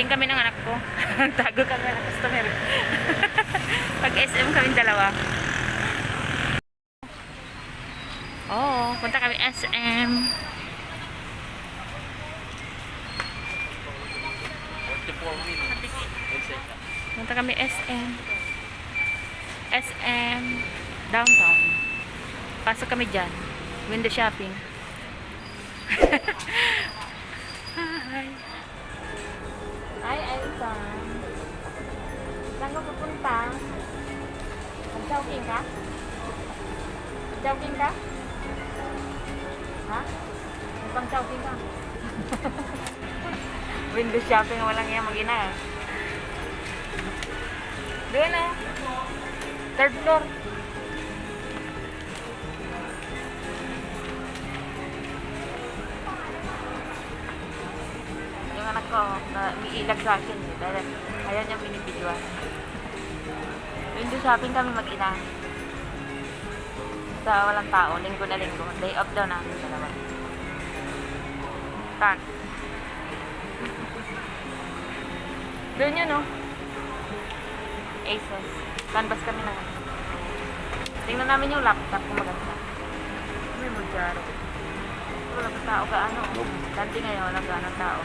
Meeting kami ng anak ko. Tago kami ng customer. Pag SM kami dalawa. Oo, punta kami SM. 44 minutes. Punta kami SM. SM downtown. Pasok kami dyan. Window shopping. Hi. Hi, Elsa. Saan ka pupunta? Mag-jogging ka? Jogging ka? Ha? Pang-jogging ka? Window shopping, walang yan mag-ina. Doon na. Third floor. Yung anak ko, umiilag sa akin. Dahil ayaw niyang binibidyoan. Window shopping kami mag-ina. Sa walang tao, linggo na linggo. Day off daw namin dalawa. Tak. Doon yun, no? Asus. Canvas kami na. Tingnan namin yung laptop kung maganda. May magyaro. Wala pa tao ka ano. Dati ngayon, wala ka ano tao.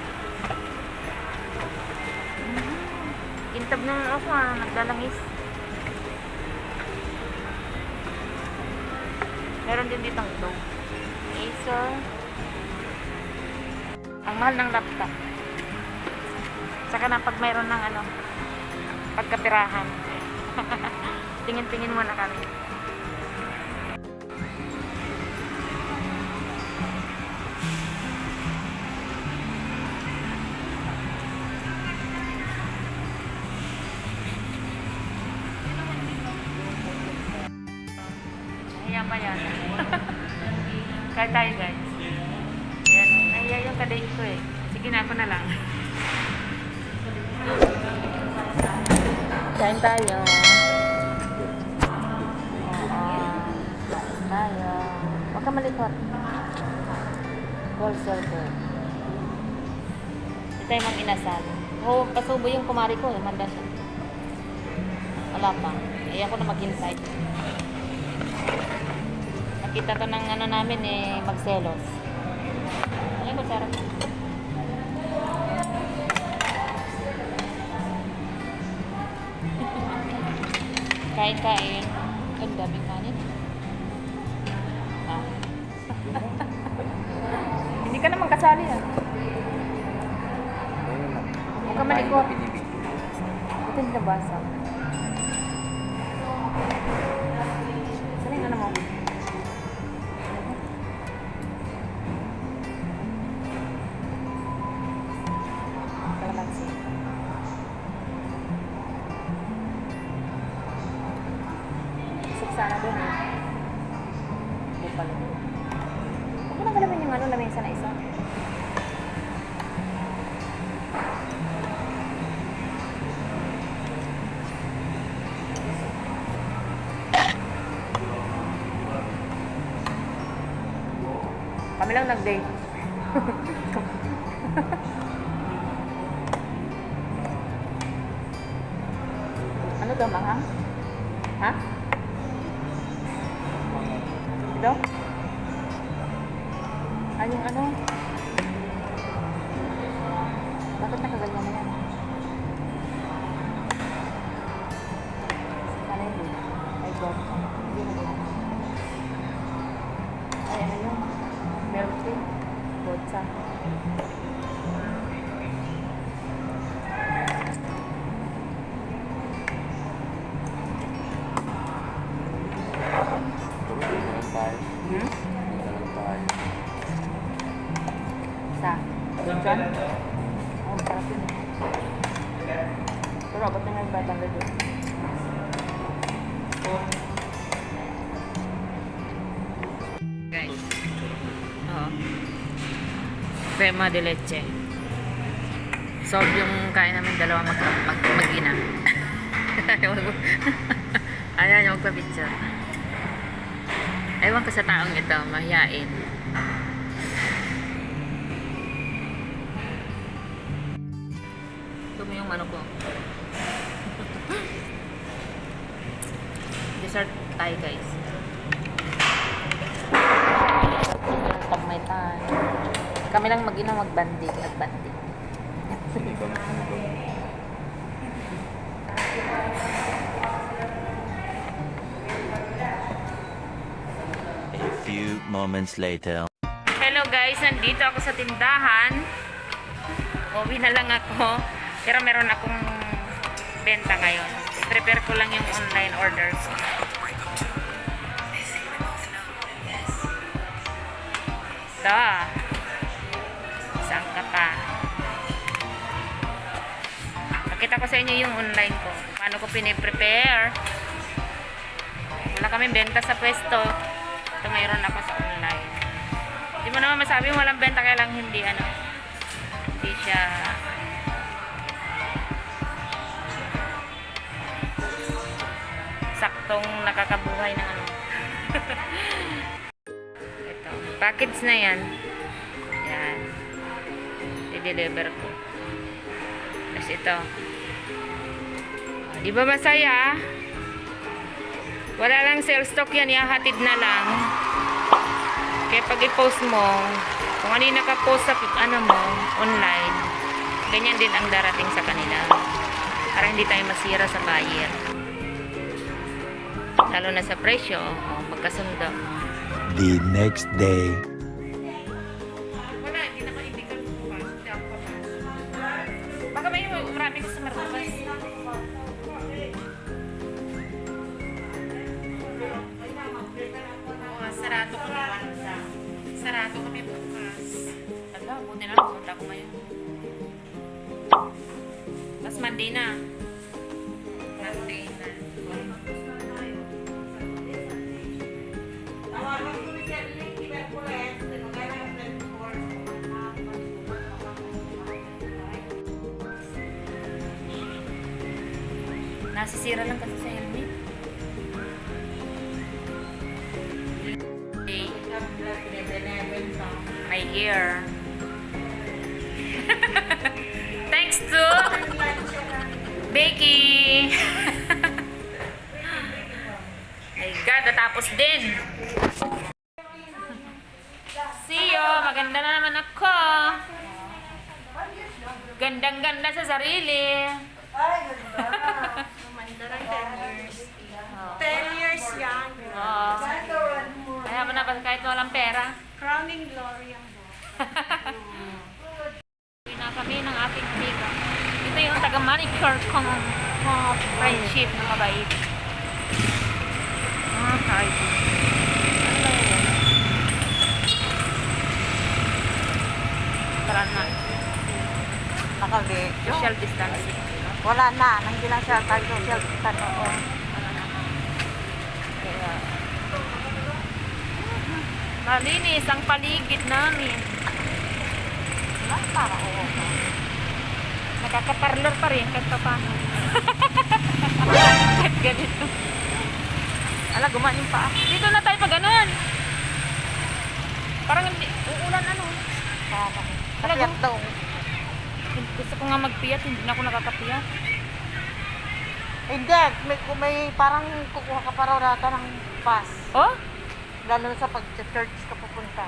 Kintab ng ako naglalangis. Meron din ditong ito. Acer. Ang mahal ng laptop. Saka na pag mayroon ng ano, pagkapirahan. Tingin-tingin muna kami. Ayan pa yan. Kaya tayo guys. Ayan. Ayan yung kadate ko eh. Sige na, ako na lang. Kain tayo. Kain tayo. Huwag ka malikot. Gold silver. Ito yung mga inasal. Oo, kasubo yung kumari ko. Manda siya. Wala pa. Ayan ko na maghintay. Nakita to ng ano namin eh, magselos. Ayan ko, sarap. Kain-kain. Ang daming kanin. Ah. Hindi ka naman kasali ah. Huwag ka malikot. Ito yung nabasa. Saan yung ano mo? Kalamansi. Sana doon eh. Hindi pala. Huwag mo nang galamin yung ano, lamesa na isa. Kami lang nag-date. Ano daw, manghang? Ha? Ito? Yung ano? Bakit nakaganyan na yan? Sana yun? Ay, God. Hindi na yun. Ay, ano yun? Milk tea? Botsa. Diyan? Oh, sarap yun eh. Pero ba't na nagbatang na doon? Guys. Oo. Crema de leche. Solve yung kain namin dalawa mag-ina. Ayaw niya magpa-picture. Ewan ko sa taong ito, mahiyain. yung manok ko. Dessert tayo guys. Pag may tayo. Kami lang mag-ina magbanding. Nagbanding. A few moments later. Hello guys, nandito ako sa tindahan. Uwi na lang ako. Pero meron akong benta ngayon. Prepare ko lang yung online orders. Ito. Saan ka pa? Nakita ko sa inyo yung online ko. Paano ko piniprepare. Wala kaming benta sa pwesto. Ito mayroon ako sa online. Hindi mo naman masabi yung walang benta, kaya lang hindi hindi siya saktong nakakabuhay ng ito, package na yan. Yan, i-deliver ko. Tapos ito, di ba masaya? Wala lang sales stock yan, ihahatid na lang. Kaya pag i-post mo, kung ano yung nakapost sa mo, online, ganyan din ang darating sa kanila. Para hindi tayo masira sa buyer. Lalo na sa presyo, magkasundo. The next day. Wala, hindi na kaibigan ko pa. Hindi ako pa. Baka may marami gusto marabas. Sarado ko naman. Sarado kami bukas. Taga, buti na lang. Punta ko ngayon. Tapos Monday na. Monday na. Nasisira lang kasi sa helmet. My hair. Thanks to Becky. My God, natapos din. See you. Maganda na naman ako. Gandang-ganda sa sarili. Ay, ganda. Gumanda ng 10 years. 10 years young. Oo. Kaya mo na ba kahit walang pera? Crowning glory ang Uwi na kami ng aking amiga. Ito yung taga-manicure kong friendship na mabait. Hi. Tara na. Nakabi. Social distancing. Wala na. Hindi lang siya social distancing. Kaya, malinis ang paligid namin. Para oo. Nakakaparlor pa rin kahit pa paano. Kahit ganito. Ala, gumaan yung paa. Dito na tayo pa ganun. Parang hindi, uulan ano. Kaya daw. Gusto ko nga magpiyat, hindi na ako nakakapiyat. Hindi. May parang kukuha ka pa raw rata ng pass. Oh? Lalo na sa pag-church ka pupunta.